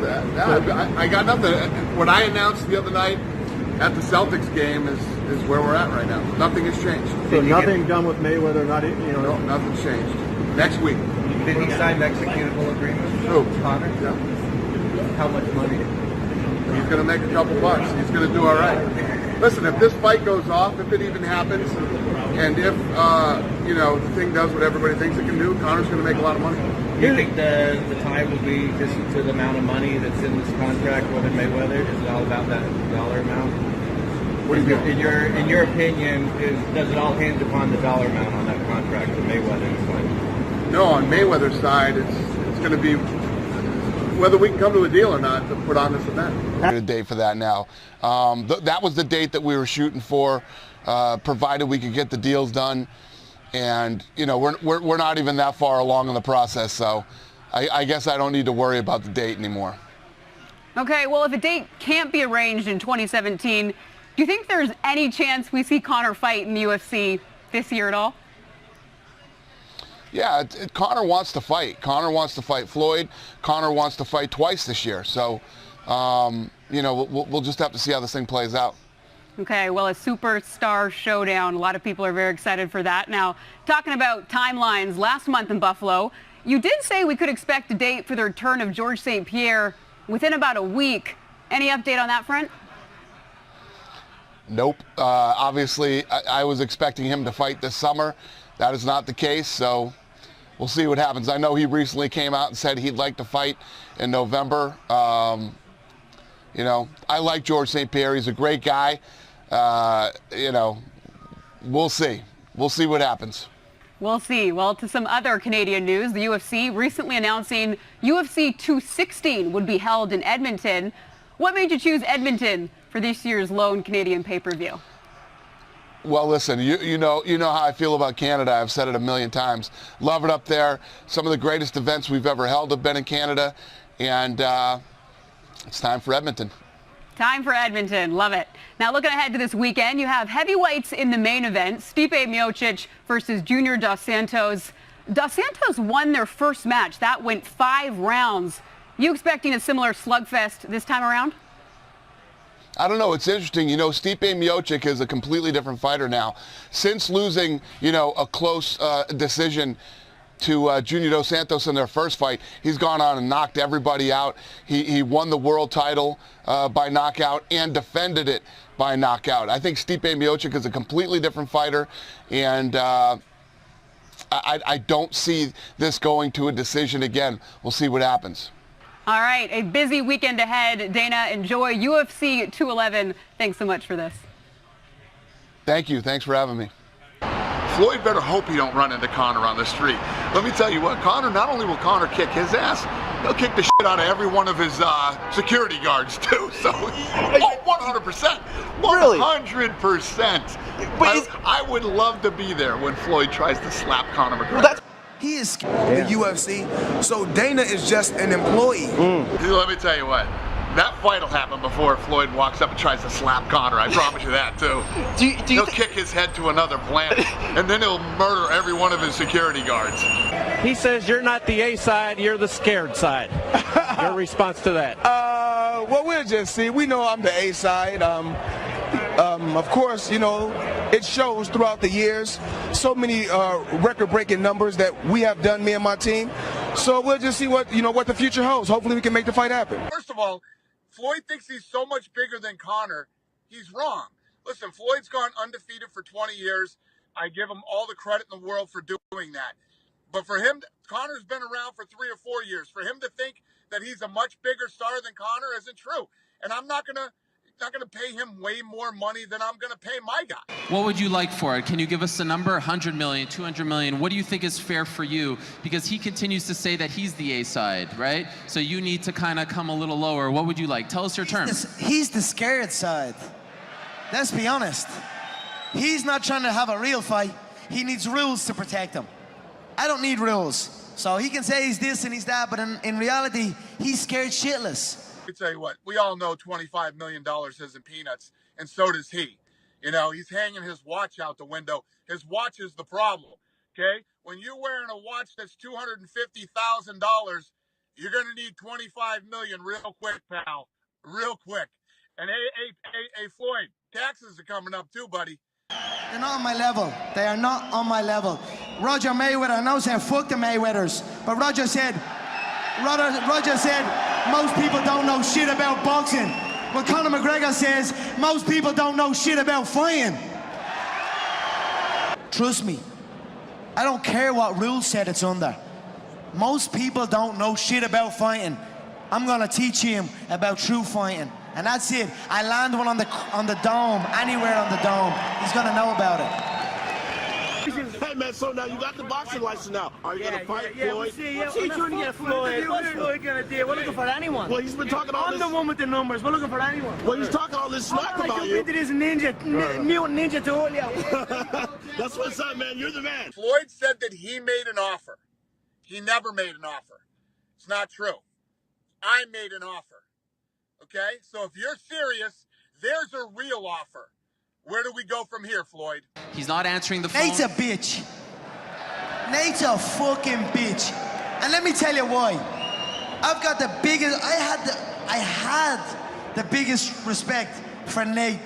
I got nothing. What I announced the other night at the Celtics game is where we're at right now. Nothing has changed. So nothing done with Mayweather, No, nothing's changed. Next week. Did he sign an executable agreement? Who? Conor? Yeah. How much money? He's going to make a couple bucks. He's going to do all right. Listen, if this fight goes off, if it even happens, and if the thing does what everybody thinks it can do, Conor's going to make a lot of money. Do you think the tie will be just to the amount of money that's in this contract with Mayweather? Is it all about that dollar amount? What do you think? In your opinion, does it all hinge upon the dollar amount on that contract with Mayweather? No, on Mayweather's side, it's going to be whether we can come to a deal or not to put on this event. A date for that now. That was the date that we were shooting for, provided we could get the deals done. And we're not even that far along in the process, so I guess I don't need to worry about the date anymore. Okay, well, if a date can't be arranged in 2017, do you think there's any chance we see Conor fight in the UFC this year at all? Yeah, Conor wants to fight. Conor wants to fight Floyd. Conor wants to fight twice this year. So, we'll just have to see how this thing plays out. Okay, well, a superstar showdown. A lot of people are very excited for that. Now, talking about timelines, last month in Buffalo, you did say we could expect a date for the return of Georges St-Pierre within about a week. Any update on that front? Nope. Obviously, I was expecting him to fight this summer. That is not the case, so we'll see what happens. I know he recently came out and said he'd like to fight in November. I like Georges St-Pierre. He's a great guy. We'll see. We'll see what happens. We'll see. Well, to some other Canadian news, the UFC recently announcing UFC 216 would be held in Edmonton. What made you choose Edmonton for this year's lone Canadian pay-per-view? Well, listen, you know how I feel about Canada. I've said it a million times. Love it up there. Some of the greatest events we've ever held have been in Canada, and it's time for Edmonton. Time for Edmonton. Love it. Now, looking ahead to this weekend, you have heavyweights in the main event. Stipe Miocic versus Junior Dos Santos. Dos Santos won their first match. That went 5 rounds. You expecting a similar slugfest this time around? I don't know. It's interesting. Stipe Miocic is a completely different fighter now. Since losing, a close decision to Junior Dos Santos in their first fight, he's gone on and knocked everybody out. He won the world title by knockout and defended it by knockout. I think Stipe Miocic is a completely different fighter, and I don't see this going to a decision again. We'll see what happens. All right, a busy weekend ahead. Dana, enjoy UFC 211. Thanks so much for this. Thank you. Thanks for having me. Floyd better hope he don't run into Conor on the street. Let me tell you what, not only will Conor kick his ass, he'll kick the shit out of every one of his security guards too. So, 100%. 100%. I would love to be there when Floyd tries to slap Conor McGregor. He is scared of the UFC, so Dana is just an employee. Let me tell you what, that fight will happen before Floyd walks up and tries to slap Conor. I promise you that, too. He'll kick his head to another planet, and then he'll murder every one of his security guards. He says you're not the A side, you're the scared side. Your response to that? Well, we'll just see. We know I'm the A side. Of course, it shows throughout the years. So many record-breaking numbers that we have done, me and my team. So we'll just see what the future holds. Hopefully, we can make the fight happen. First of all, Floyd thinks he's so much bigger than Conor. He's wrong. Listen, Floyd's gone undefeated for 20 years. I give him all the credit in the world for doing that. But for him, Conor's been around for 3 or 4 years. For him to think that he's a much bigger star than Conor isn't true. And I'm not gonna pay him way more money than I'm gonna pay my guy. What would you like for it? Can you give us a number? 100 million, 200 million? What do you think is fair for you? Because he continues to say that he's the A side, right? So you need to kind of come a little lower. What would you like? Tell us your terms. He's the scared side. Let's be honest. He's not trying to have a real fight. He needs rules to protect him. I don't need rules. So he can say he's this and he's that, but in reality, he's scared shitless. Let me tell you what, we all know $25 million isn't peanuts, and so does he. He's hanging his watch out the window. His watch is the problem, okay? When you're wearing a watch that's $250,000, You're going to need 25 million real quick, pal. Real quick. And hey, Floyd, taxes are coming up too, buddy. They're not on my level. They are not on my level. Roger Mayweather, I know saying fuck the Mayweathers, but Roger said most people don't know shit about boxing. Well, Conor McGregor says most people don't know shit about fighting. Trust me, I don't care what rule set it's under. Most people don't know shit about fighting. I'm gonna teach him about true fighting. And that's it. I land one on the dome, anywhere on the dome. He's gonna know about it. Hey man, so now you got the boxing license now. Are you gonna fight Floyd? What's he trying to get Floyd? What's Floyd gonna do? We're looking for anyone. Well, he's been talking all this. I'm the one with the numbers. We're looking for anyone. Well, he's talking all this smack about you. Into this mutant ninja to hold you. That's what's up, man. You're the man. Floyd said that he made an offer. He never made an offer. It's not true. I made an offer. Okay? So if you're serious, there's a real offer. Where do we go from here, Floyd? He's not answering the phone. Nate's a bitch. Nate's a fucking bitch. And let me tell you why. I've got the biggest, I had the biggest respect for Nate.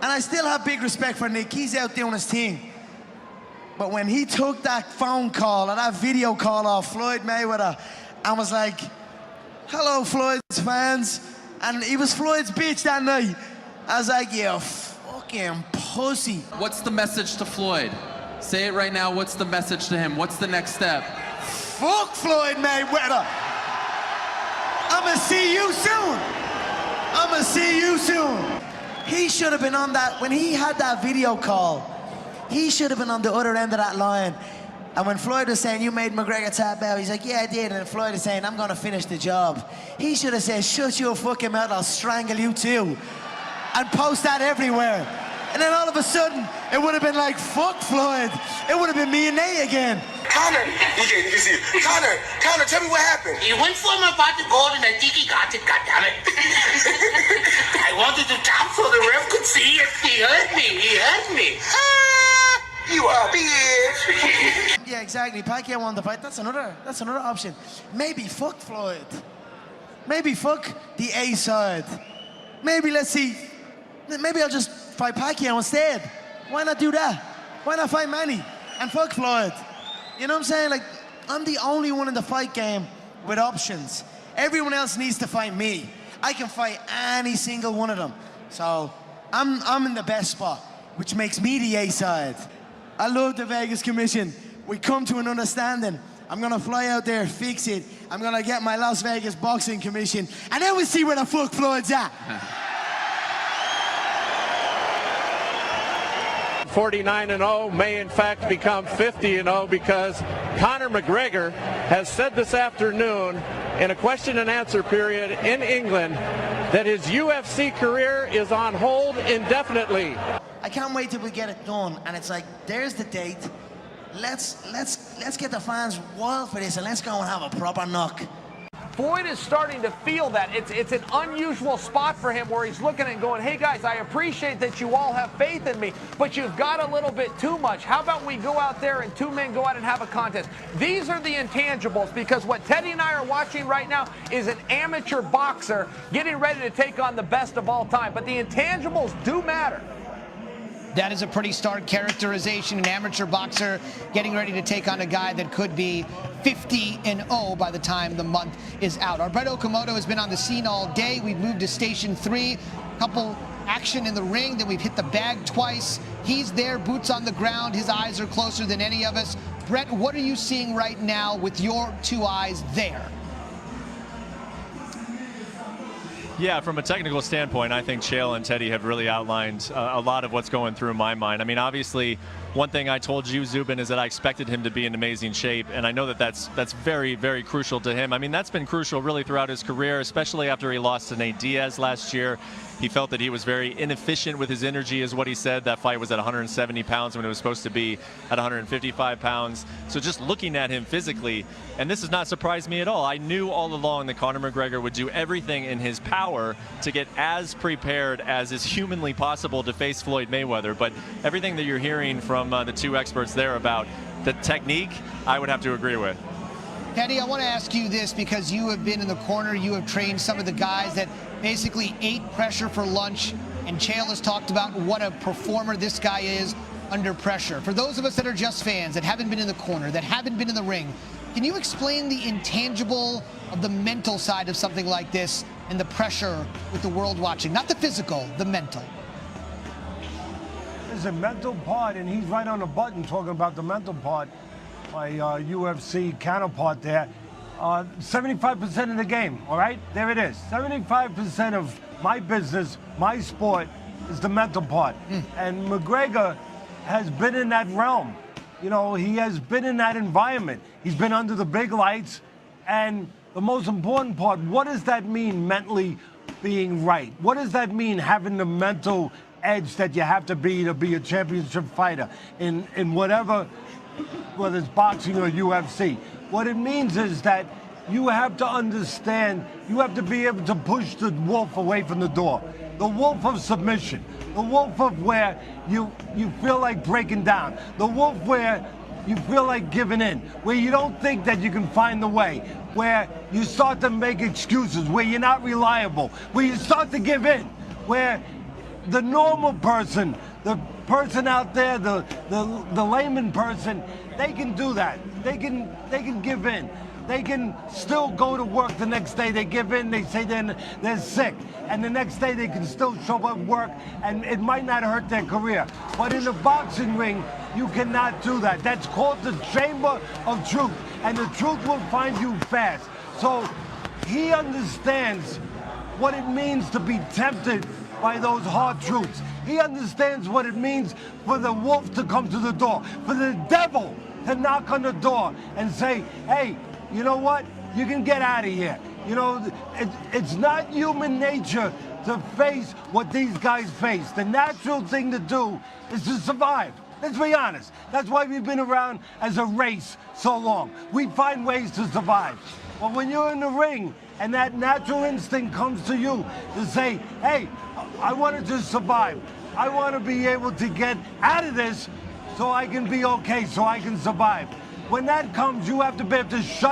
And I still have big respect for Nick. He's out doing his thing. But when he took that phone call or that video call off Floyd Mayweather, I was like, hello, Floyd's fans. And he was Floyd's bitch that night. I was like, you fucking pussy. What's the message to Floyd? Say it right now. What's the message to him? What's the next step? Fuck Floyd Mayweather. I'ma see you soon. I'ma see you soon. He should have been on that, when he had that video call, he should have been on the other end of that line. And when Floyd was saying, you made McGregor tap out, he's like, yeah, I did. And Floyd is saying, I'm gonna finish the job. He should have said, shut your fucking mouth, I'll strangle you too. And post that everywhere. And then all of a sudden, it would have been like, fuck Floyd. It would have been me and Nate again. Conor, you can see it. Conor, tell me what happened. He went for my pot of gold and I think he got it, goddammit. I wanted to tap so the ref could see it. He hurt me. You are a bitch. Yeah, exactly. Pacquiao won the fight. That's another option. Maybe fuck Floyd. Maybe fuck the A side. Maybe let's see. Maybe I'll just fight Pacquiao instead. Why not do that? Why not fight Manny and fuck Floyd? You know what I'm saying? Like, I'm the only one in the fight game with options. Everyone else needs to fight me. I can fight any single one of them. So I'm in the best spot, which makes me the A side. I love the Vegas Commission. We come to an understanding. I'm gonna fly out there, fix it. I'm gonna get my Las Vegas Boxing Commission, and then we'll see where the fuck Floyd's at. 49-0 may in fact become 50-0 because Conor McGregor has said this afternoon in a question and answer period in England that his UFC career is on hold indefinitely. I can't wait till we get it done, and it's like, there's the date. Let's get the fans wild for this, and let's go and have a proper knock. Floyd is starting to feel that. It's an unusual spot for him where he's looking and going, hey guys, I appreciate that you all have faith in me, but you've got a little bit too much. How about we go out there and two men go out and have a contest? These are the intangibles, because what Teddy and I are watching right now is an amateur boxer getting ready to take on the best of all time. But the intangibles do matter. That is a pretty stark characterization. An amateur boxer getting ready to take on a guy that could be 50-0 by the time the month is out. Alberto Komodo has been on the scene all day. We've moved to Station 3. Couple action in the ring. Then we've hit the bag twice. He's there, boots on the ground. His eyes are closer than any of us. Brett, what are you seeing right now with your two eyes there? Yeah, from a technical standpoint, I think Chael and Teddy have really outlined a lot of what's going through my mind. I mean, obviously, one thing I told you, Zubin, is that I expected him to be in amazing shape, and I know that that's very, very crucial to him. I mean, that's been crucial really throughout his career, especially after he lost to Nate Diaz last year. He felt that he was very inefficient with his energy, is what he said. That fight was at 170 pounds when it was supposed to be at 155 pounds. So just looking at him physically, and this has not surprised me at all. I knew all along that Conor McGregor would do everything in his power to get as prepared as is humanly possible to face Floyd Mayweather. But everything that you're hearing from the two experts there about the technique, I would have to agree with. Teddy, I want to ask you this because you have been in the corner. You have trained some of the guys that basically ate pressure for lunch, and Chael has talked about what a performer this guy is under pressure. For those of us that are just fans, that haven't been in the corner, that haven't been in the ring, can you explain the intangible of the mental side of something like this and the pressure with the world watching? Not the physical, the mental. There's a mental part, and he's right on the button talking about the mental part. My UFC counterpart there. 75% of the game, all right? There it is. 75% of my business, my sport, is the mental part. And McGregor has been in that realm. You know, he has been in that environment. He's been under the big lights. And the most important part, what does that mean mentally being right? What does that mean having the mental edge that you have to be a championship fighter in whatever, whether it's boxing or UFC? What it means is that you have to understand, you have to be able to push the wolf away from the door. The wolf of submission. The wolf of where you feel like breaking down. The wolf where you feel like giving in. Where you don't think that you can find the way. Where you start to make excuses. Where you're not reliable. Where you start to give in. Where the normal person, the person out there, the layman person, they can do that. They can give in. They can still go to work the next day. They give in. They say they're sick. And the next day they can still show up at work, and it might not hurt their career. But in the boxing ring, you cannot do that. That's called the chamber of truth. And the truth will find you fast. So he understands what it means to be tempted by those hard truths. He understands what it means for the wolf to come to the door, for the devil to knock on the door and say, hey, you know what? You can get out of here. You know, it's not human nature to face what these guys face. The natural thing to do is to survive. Let's be honest. That's why we've been around as a race so long. We find ways to survive. But when you're in the ring and that natural instinct comes to you to say, hey, I want to just survive. I want to be able to get out of this so I can be okay, so I can survive. When that comes, you have to be able to shut